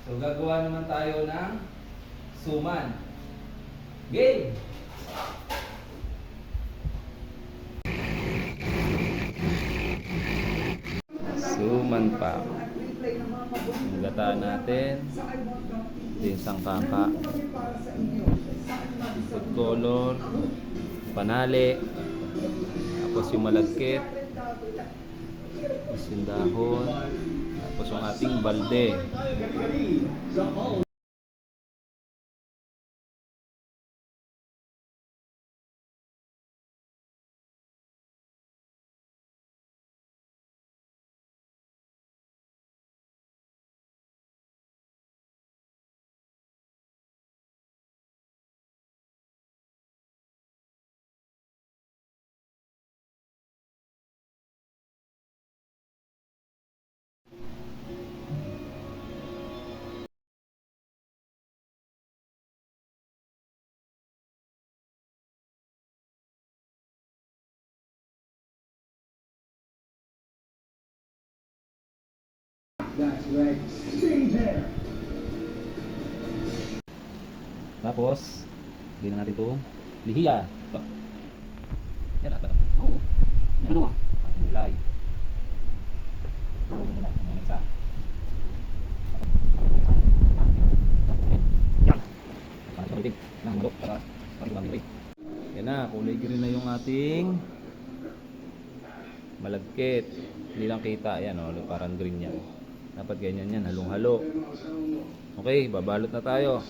So gagawa naman tayo ng suman. Game! Suman pa. Yung gata natin. Ito yung sangkaka. Food color. Panali. Tapos yung malagkit. Tapos yung dahon. Tapos yung ating balde. That's right. Stay there. Tapos, hindi na natin itong lihiya. Ito. Yan na ito. Oo. Ano nga? Kulay. Isa. Yan. Para sa ulitin. Nangulok. Para pag-ibang. Yan na. Kulay green na yung ating malagkit. Hindi lang kita. Yan o. Parang green yan. Dapat ganyan yan. Halong-halo. Okay. Babalot na tayo.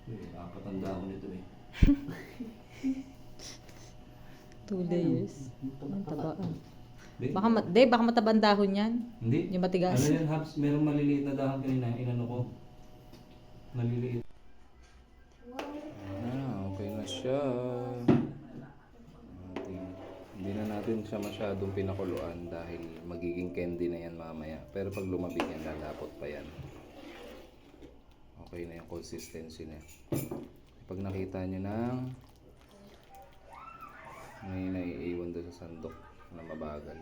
Nakakatanda ko nito eh. 2 layers. Ang tabaan. Di? Baka matabang dahon yan. Hindi. Yung matigas. Ano yan, Habs? Merong maliliit na dahon kanina. Inano ko. Maliliit. Okay na siya. Hindi na natin siya masyadong pinakuluan dahil magiging candy na yan mamaya. Pero pag lumabig yan, lalapot pa yan. Okay na yung consistency niya. Pag nakita nyo ng may naiiwan doon sa sandok na mabagal.